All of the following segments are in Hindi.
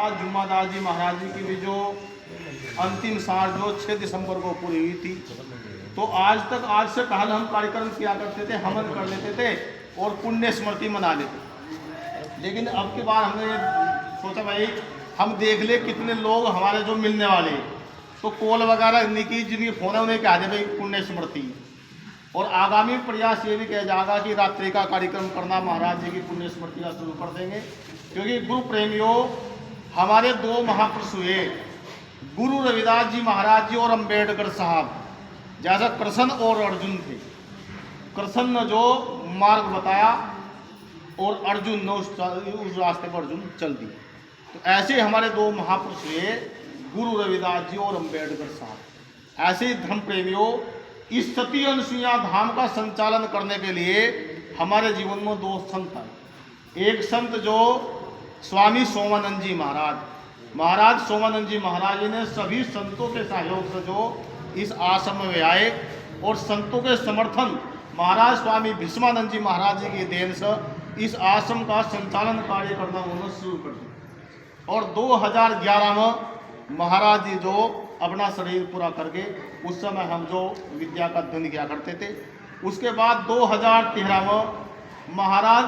आज जुम्मादास जी महाराज जी की भी जो अंतिम सांस जो 6 दिसंबर को पूरी हुई थी, तो आज से पहले हम कार्यक्रम किया करते थे, हवन कर लेते थे और पुण्य स्मृति मना लेते। लेकिन अब की बार हमने सोचा भाई हम देख ले कितने लोग हमारे जो मिलने वाले, तो कॉल वगैरह निकी जिनकी फ़ोन है उन्हें कह दे भाई पुण्य स्मृति। और आगामी प्रयास ये भी किया जाएगा कि रात्रि का कार्यक्रम करना महाराज जी की पुण्य स्मृति का शुरू कर देंगे, क्योंकि गुरु प्रेमियों हमारे दो महापुरुष हुए, गुरु रविदास जी महाराज जी और अंबेडकर साहब। जैसा कृष्ण और अर्जुन थे, कृष्ण ने जो मार्ग बताया और अर्जुन ने उस रास्ते पर अर्जुन चल दिया। तो ऐसे हमारे दो महापुरुष हुए, गुरु रविदास जी और अंबेडकर साहब। ऐसे ही धर्म प्रेमियों इस सती अनुसुईया धाम का संचालन करने के लिए हमारे जीवन में दो संत हैं। एक संत जो स्वामी सोमानंद जी महाराज सोमानंद जी महाराज ने सभी संतों के सहयोग से जो इस आश्रम में आए और संतों के समर्थन महाराज स्वामी भीष्मानंद जी महाराज जी की देन से इस आश्रम का संचालन कार्य करना उन्होंने शुरू कर दिया। और 2011 में महाराज जी जो अपना शरीर पूरा करके, उस समय हम जो विद्या का अध्ययन किया करते थे, उसके बाद 2013 में महाराज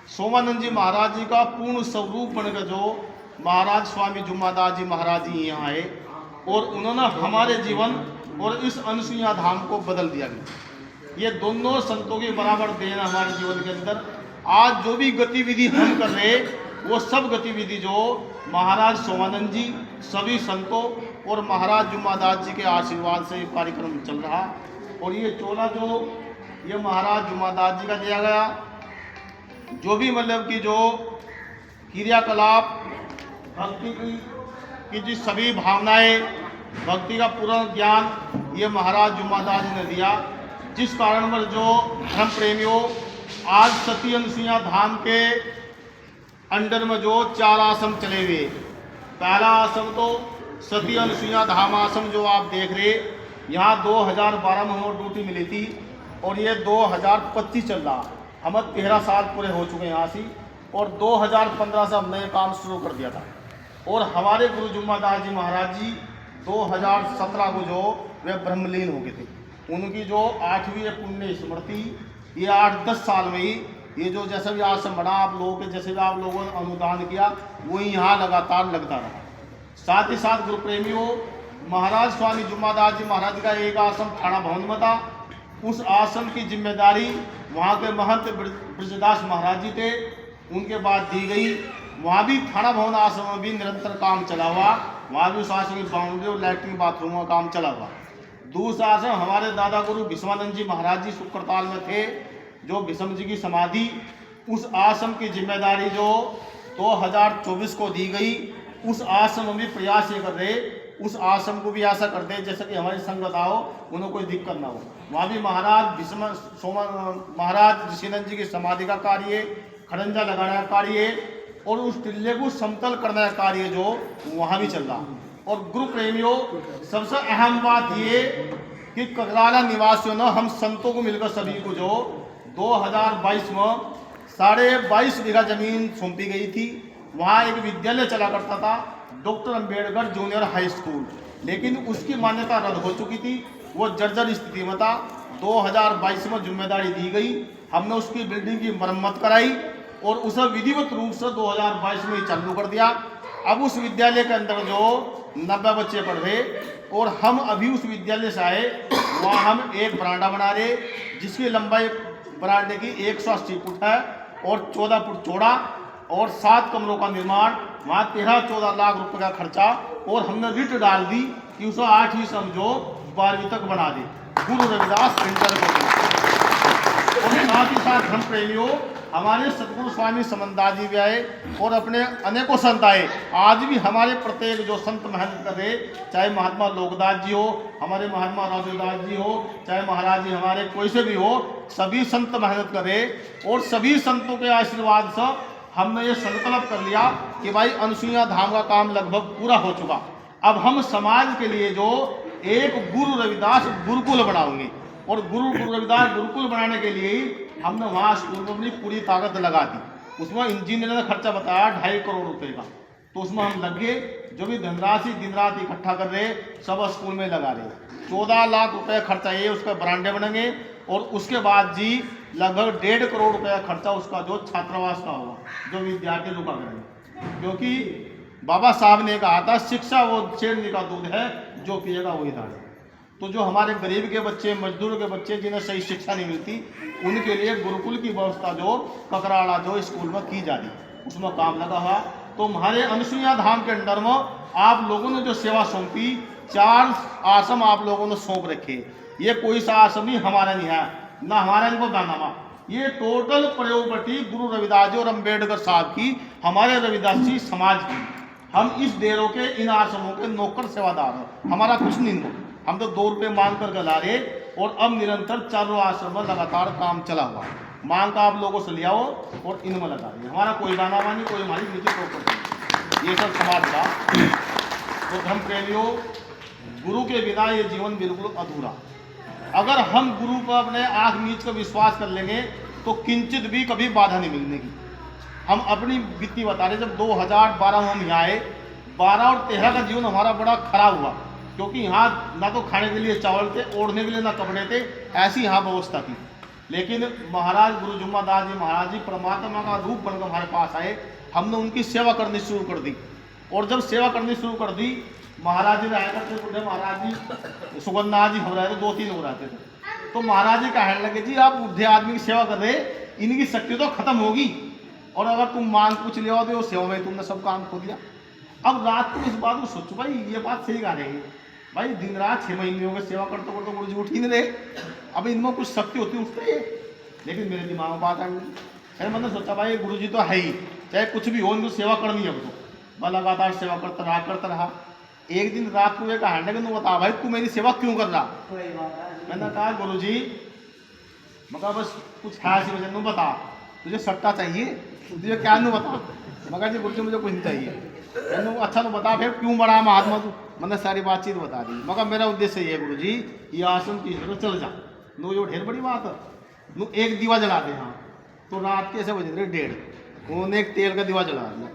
सोमानंद जी महाराज जी का पूर्ण स्वरूप बनकर जो महाराज स्वामी जुम्मादास जी महाराज जी यहाँ आए और उन्होंने हमारे जीवन और इस अनुसुईया धाम को बदल दिया गया। ये दोनों संतों की बराबर देन हमारे जीवन के अंदर। आज जो भी गतिविधि हम कर रहे, वो सब गतिविधि जो महाराज सोमानंद जी, सभी संतों और महाराज जुम्मादास जी के आशीर्वाद से ये कार्यक्रम चल रहा। और ये चोला जो ये महाराज जुम्मादास जी का दिया गया, जो भी मतलब कि जो क्रियाकलाप भक्ति की जी सभी भावनाएं, भक्ति का पूर्ण ज्ञान ये महाराज जुम्मादास जी ने दिया। जिस कारण पर जो धर्म प्रेमियों आज सती अनुसुईया धाम के अंडर में जो 4 आश्रम चले हुए। पहला आश्रम तो सती अनुसुईया धाम आश्रम जो आप देख रहे, यहाँ 2012 में हमें ड्यूटी मिली थी और ये 2025 चल रहा। हमें 13 साल पूरे हो चुके हैं यहाँ से, और 2015 से हमने ये काम शुरू कर दिया था। और हमारे गुरु जुम्मादास जी महाराज जी 2017 को जो वे ब्रह्मलीन हो गए थे, उनकी जो 8वीं पुण्य स्मृति, ये 8-10 साल में ही ये जो जैसे भी आश्रम बना, आप लोगों के जैसे भी आप लोगों ने अनुदान किया, वही यहाँ लगातार लगता रहा। साथ ही साथ गुरु प्रेमियों महाराज स्वामी जुम्मादास जी महाराज का एक आश्रम थाना भवन में था। उस आश्रम की जिम्मेदारी वहाँ के महंत ब्रजदास महाराज जी थे, उनके बाद दी गई। वहाँ भी थाना भवन आश्रम में भी निरंतर काम चला हुआ, वहाँ भी उस आश्रम की बाउंड्री और लैट्रिन बाथरूम का काम चला हुआ। दूसरा आश्रम हमारे दादा गुरु भीष्मानंद जी महाराज जी शुक्रताल में थे, जो भीष्म जी की समाधि, उस आश्रम की जिम्मेदारी जो 2024 को दी गई। उस आश्रम में भी प्रयास ये कर रहे, उस आश्रम को भी ऐसा कर दे जैसे कि हमारी संगत आओ, उन्हें कोई दिक्कत ना हो। वहाँ भी महाराज महाराज ऋषिनंद जी की समाधि का कार्य, खड़ंजा लगाने का कार्य और उस टिल्ले को समतल करने का कार्य जो वहाँ भी चल रहा। और गुरु प्रेमियों सबसे अहम बात ये कि ककराला निवासियों ने हम संतों को मिलकर सभी को जो 2022 में 22.5 बीघा जमीन सौंपी गई थी। वहाँ एक विद्यालय चला करता था, doctor Ambedkar junior high school, लेकिन उसकी मान्यता रद्द हो चुकी थी, वो जर्जर स्थिति में था। 2022 में जिम्मेदारी दी गई, हमने उसकी बिल्डिंग की मरम्मत कराई और उसे विधिवत रूप से 2022 में ही चालू कर दिया। अब उस विद्यालय के अंदर जो 90 बच्चे पढ़ रहे, और हम अभी उस विद्यालय से आए, वहाँ हम एक बरांडा बना रहे जिसकी लंबाई बरांडे की 180 फुट है और 14 फुट चौड़ा, और 7 कमरों का निर्माण। वहाँ 13-14 लाख रुपए का खर्चा, और हमने रिट डाल दी कि उसे 8वीं से हम जो 12वीं तक बना दे, गुरु रविदास सेंटर को। और साथ ही साथ धर्म प्रेमियों हमारे सतगुरु स्वामी समन्दास जी भी आए और अपने अनेकों संत आए। आज भी हमारे प्रत्येक जो संत मेहनत कर रहे, चाहे महात्मा लोकदास जी हो, हमारे महात्मा राजूदास जी हो, चाहे महाराज जी हमारे कोई से भी हो, सभी संत मेहनत कर रहे। और सभी संतों के आशीर्वाद से हमने ये संकल्प कर लिया कि भाई अनुसुईया धाम का काम लगभग पूरा हो चुका। अब हम समाज के लिए जो एक गुरु रविदास गुरुकुल बनाएंगे, और गुरु रविदास गुरुकुल बनाने के लिए ही हमने वहाँ स्कूल में अपनी पूरी ताकत लगा दी। उसमें इंजीनियर ने खर्चा बताया 2.5 करोड़ रुपए का। तो उसमें हम लग गए, जो भी धनराशि दिन रात इकट्ठा कर रहे सब स्कूल में लगा रहे। 14 लाख रुपए खर्चा ये उसका बरांडे बनेंगे, और उसके बाद जी लगभग 1.5 करोड़ रुपया खर्चा उसका जो छात्रावास का होगा, जो विद्यार्थी रुका करेंगे। क्योंकि बाबा साहब ने कहा था शिक्षा वो शेरनी का दूध है, जो पिएगा वही दाढ़। तो जो हमारे गरीब के बच्चे, मजदूर के बच्चे जिन्हें सही शिक्षा नहीं मिलती, उनके लिए गुरुकुल की व्यवस्था जो ककराड़ा जो स्कूल में की जा रही, उसमें काम लगा हुआ। तो हमारे अनुसुईया धाम के अंडर में आप लोगों ने जो सेवा सौंपी, 4 आश्रम आप लोगों ने सौंप रखे। ये कोई सा आश्रम नहीं हमारा नहीं है, ना हमारा इनको दानामा, ये टोटल प्रॉपर्टी गुरु रविदास जी और अम्बेडकर साहब की, हमारे रविदास जी समाज की। हम इस डेरों के, इन आश्रमों के नौकर सेवादार हैं, हमारा कुछ नहीं हो। हम तो 2 रुपये मांग कर ला रहे, और अब निरंतर 4 आश्रम में लगातार काम चला हुआ। मांग का आप लोगों से ले आओ और इनमें लगा दिए। हमारा कोई दानामा नहीं, कोई हमारी नीचे प्रॉपर्टी, ये सब समाज का। तो धर्म प्रेमियों, गुरु के बिना ये जीवन बिल्कुल अधूरा। अगर हम गुरु पर अपने आँख मीच कर विश्वास कर लेंगे तो किंचित भी कभी बाधा नहीं मिलने की। हम अपनी बीती बता रहे, जब 2012 में हम यहाँ आए, 12 और 13 का जीवन हमारा बड़ा खराब हुआ, क्योंकि यहाँ ना तो खाने के लिए चावल थे, ओढ़ने के लिए ना कपड़े थे, ऐसी यहाँ व्यवस्था थी। लेकिन महाराज गुरु जुम्मादास जी महाराज जी परमात्मा का रूप बनकर हमारे पास आए, हमने उनकी सेवा करनी शुरू कर दी। और जब सेवा करनी शुरू कर दी, महाराज जी रहा करते थे, महाराज जी सुगन्नाथ जी हम रहे थे, 2-3 हो रहते थे। तो महाराज जी कहने लगे, जी आप बुढ़े आदमी की सेवा कर रहे, इनकी शक्ति तो खत्म होगी, और अगर तुम मांग कुछ ले आओ तो सेवा में तुमने सब काम खो दिया। अब रात को इस बात को सोचो, भाई ये बात सही कह रहे हैं भाई, दिन रात 6 महीने हो गए सेवा करते करते गुरु जी उठ ही नहीं रहे। अब इनमें कुछ शक्ति होती उठते है, लेकिन मेरे दिमाग में बात आ गई। मैंने सोचा भाई गुरु जी तो है ही, चाहे कुछ भी हो, इनको सेवा करनी है। अब तो मैं लगातार सेवा करता रहा। एक दिन रात को ये कहने लगे, तू बता भाई तू मेरी सेवा क्यों कर रहा। मैंने कहा गुरु जी, मैं कहा बस कुछ है ऐसी वजह, बता तुझे सट्टा चाहिए, तुझे क्या नहीं बता। मैं कहा जी गुरु जी मुझे कुछ नहीं चाहिए। मैंने अच्छा तो बता फिर क्यों बड़ा महात्मा तू। मैंने सारी बातचीत बता दी। मैं कहा मेरा उद्देश्य ये है गुरु जी, ये आश्रम की तरफ चल जा, नो जो ढेर बड़ी बात है, नो एक दीवा जला दे। हाँ तो रात के ऐसे बज रहे 1:30, उन्होंने एक तेल का दीवा जला दिया,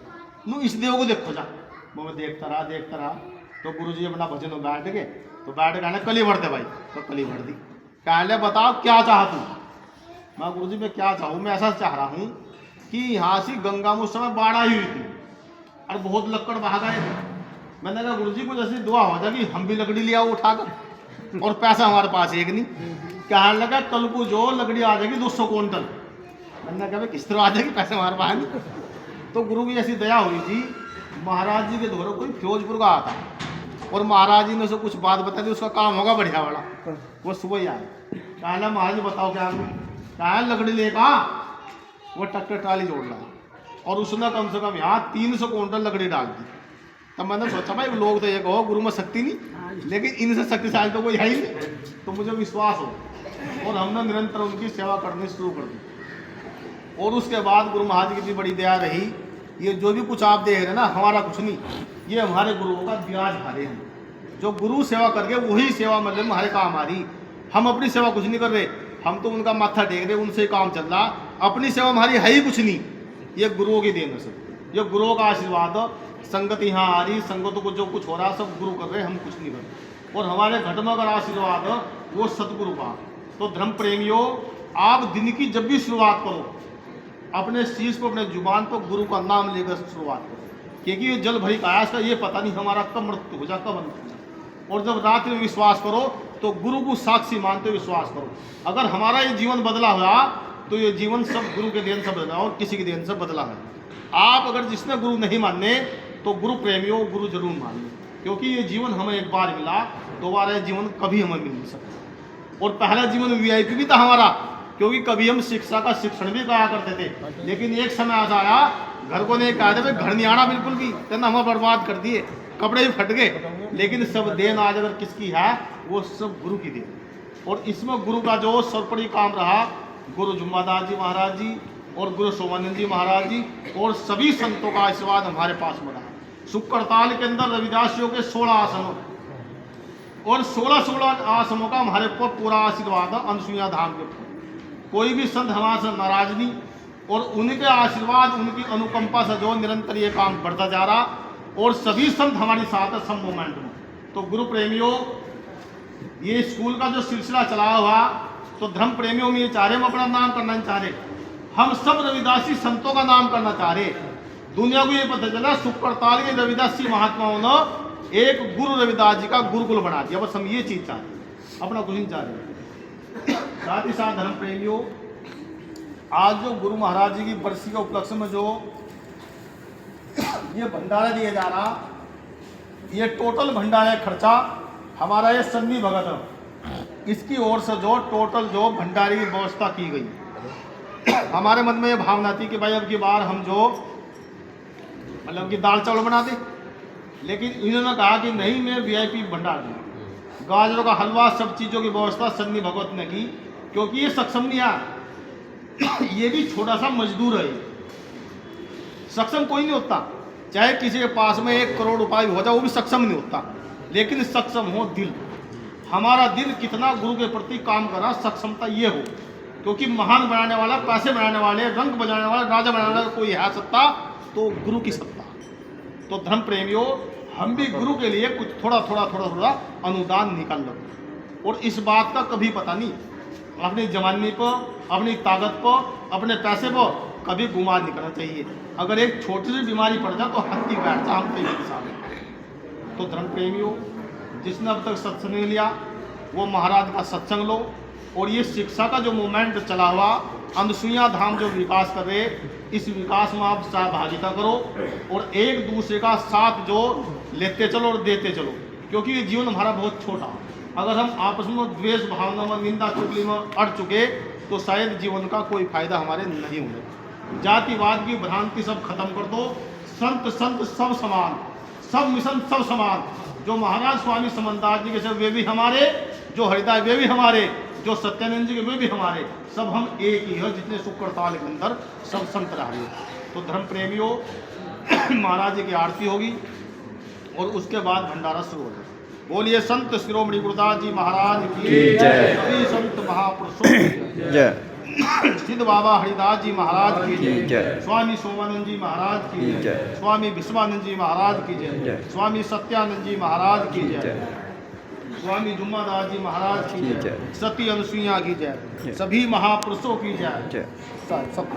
नो इस देव को देखो जा। मैं देखता रहा। तो गुरु जी अपना भजन में बैठ गए, तो बैठ कहने कली भरते भाई, तो कली भर दी। कहने बताओ क्या चाह तू। मैं गुरु जी मैं क्या चाहूँ, मैं ऐसा चाह रहा हूँ कि यहाँ से गंगा में उस समय बाढ़ आई हुई थी और बहुत लकड़ बहा गए थे। मैंने कहा गुरु जी कुछ ऐसी दुआ हो जाएगी, हम भी लकड़ी ले आओ उठाकर, और पैसा हमारे पास एक नहीं। कहने लगा कल को जो लकड़ी आ जाएगी 200 क्विंटल। मैंने कहा किस तरह आ जाएगी, पैसे हमारे पास नहीं। तो गुरु की ऐसी दया हुई थी, महाराज जी के द्वारा कोई फिरोजपुर का आता, और महाराज जी ने उसे कुछ बात बता दी, उसका काम होगा बढ़िया वाला। वो सुबह ही आए, कहना महाराज जी बताओ क्या कहा, लकड़ी लेगा। वो ट्रैक्टर ट्राली जोड़ रहा, और उसने कम से कम यहाँ 300 क्विंटल लकड़ी डाल दी। तब मैंने सोचा भाई लोग तो ये कहो गुरु में शक्ति नहीं, लेकिन इनसे शक्तिशाली तो कोई है ही नहीं। तो मुझे विश्वास हो, और हमने निरंतर उनकी सेवा करनी शुरू कर दी। और उसके बाद गुरु महाराज की इतनी बड़ी दया रही, ये जो भी कुछ आप देख रहे हैं ना, हमारा कुछ नहीं, ये हमारे गुरुओं का ब्याज हारे हैं। जो गुरु सेवा करके वही सेवा मतलब हमारे काम आ रही। हम अपनी सेवा कुछ नहीं कर रहे, हम तो उनका माथा टेक रहे, उनसे काम चल रहा। अपनी सेवा हमारी है ही कुछ नहीं, ये गुरुओं की देन है सब, ये गुरुओं का आशीर्वाद। संगत यहाँ आ रही, संगतों को जो कुछ हो रहा सब गुरु कर रहे, हम कुछ नहीं कर रहे। और हमारे घट में अगर आशीर्वाद वो सतगुरु का। तो धर्म प्रेमियों, आप दिन की जब भी शुरुआत करो, अपने शीश को, अपने जुबान पर गुरु का नाम लेकर शुरुआत करो, क्योंकि ये जल भरी का आया, ये पता नहीं हमारा कब मृत्यु हो जाए, कब अंत। और जब रात में विश्वास करो तो गुरु को साक्षी मानते विश्वास करो। अगर हमारा ये जीवन बदला हुआ तो ये जीवन सब गुरु के देन से बदला, और किसी के देन से बदला है। आप अगर जिसने गुरु नहीं मानने, तो गुरु प्रेमियों गुरु जरूर मानिए, क्योंकि ये जीवन हमें एक बार मिला, दोबारा ये जीवन कभी हमें मिल नहीं सकता। और पहला जीवन VIP भी था हमारा, क्योंकि कभी हम शिक्षा का शिक्षण भी करा करते थे, लेकिन एक समय ऐसा आया, घर को नहीं कहा था भाई घर नहीं आना बिल्कुल भी, कहना हमें बर्बाद कर दिए, कपड़े भी फट गए। लेकिन सब देन आज अगर किसकी है, वो सब गुरु की देन। और इसमें गुरु का जो सर्वोपरि काम रहा, गुरु जुम्मादास जी महाराज जी और गुरु सोमानंद जी महाराज जी और सभी संतों का आशीर्वाद हमारे पास में रहा। शुक्रताल के अंदर रविदासियों के 16 आश्रम, और 16 आश्रमों का हमारे पर पूरा आशीर्वाद है। अनुसुईया धाम के ऊपर कोई भी संत हमारे से नाराज नहीं, और उनके आशीर्वाद, उनकी अनुकंपा से जो निरंतर ये काम बढ़ता जा रहा। और सभी संत हमारे साथ है सब मोमेंट में। तो गुरु प्रेमियों, ये स्कूल का जो सिलसिला चला हुआ, तो धर्म प्रेमियों में ये चाह रहे, हम अपना नाम करना नहीं चाह रहे, हम सब रविदासी संतों का नाम करना चाह रहे। दुनिया को ये पता चला सुकड़ताल के रविदासी महात्माओं ने एक गुरु रविदास जी का गुरुकुल बना दिया। बस हम ये चीज चाह रहे, अपना कुछ नहीं चाह रहे। साथ ही साथ धर्म प्रेमियों, आज जो गुरु महाराज जी की बरसी के उपलक्ष्य में जो ये भंडारा दिया जा रहा, ये टोटल भंडारा खर्चा हमारा ये सन्नी भगत है, इसकी ओर से जो टोटल जो भंडारे की व्यवस्था की गई। हमारे मन में ये भावना थी कि भाई अब की बार हम जो मतलब कि दाल चावल बना दे, लेकिन इन्होंने कहा कि नहीं, मैं वीआईपी भंडार दूँ, गाजरों का हलवा, सब चीज़ों की व्यवस्था सन्नी भगत ने की, क्योंकि ये सक्षम नहीं है। ये भी छोटा सा मजदूर है, सक्षम कोई नहीं होता, चाहे किसी के पास में 1 करोड़ रुपए हो जाए वो भी सक्षम नहीं होता, लेकिन सक्षम हो दिल। हमारा दिल कितना गुरु के प्रति काम कर रहा, सक्षमता ये हो, क्योंकि महान बनाने वाला, पैसे बनाने वाले, रंग बजाने वाला, राजा बनाने वाला कोई है सत्ता, तो गुरु की सत्ता। तो धर्म प्रेमियों, हम भी गुरु के लिए कुछ थोड़ा थोड़ा अनुदान निकाल लो, और इस बात का कभी पता नहीं, अपनी जवानी पर, अपनी ताकत पर, अपने पैसे पर कभी गुमान नहीं करना चाहिए। अगर एक छोटी सी बीमारी पड़ जाए तो हत्ती बैठ जाए, हम तो ये सामने। तो धर्म प्रेमियों, जिसने अब तक सत्संग नहीं लिया वो महाराज का सत्संग लो, और ये शिक्षा का जो मूवमेंट चला हुआ, अनसुईया धाम जो विकास कर रहे, इस विकास में आप सहभागिता करो, और एक दूसरे का साथ जो लेते चलो और देते चलो, क्योंकि ये जीवन हमारा बहुत छोटा। अगर हम आपस में द्वेष भावना में, निंदा चुगली में अड़ चुके तो शायद जीवन का कोई फायदा हमारे नहीं होगा। जातिवाद की भ्रांति सब खत्म कर दो, संत संत सब समान, सब मिशन सब समान। जो महाराज स्वामी समनदास जी के सब वे भी हमारे, जो हरिदास वे भी हमारे, जो सत्यानंद जी के वे भी हमारे, सब हम एक ही है, जितने शुक्रताल के अंदर सब संत रह रहे। तो धर्म प्रेमियों, महाराज जी की आरती होगी और उसके बाद भंडारा शुरू होगा। बोलिए संत शिरोमणि गुरुदास जी महाराज की जय, सभी संत महापुरुषों की जय, सिद्ध बाबा हरिदास जी महाराज की जय, स्वामी सोमानंद जी महाराज की जय, स्वामी विश्वानंद जी महाराज की जय, स्वामी सत्यानंद जी महाराज की जय, स्वामी जुम्मादास जी महाराज की जय, सती अनुसुईया की जय, सभी महापुरुषों की जय। सब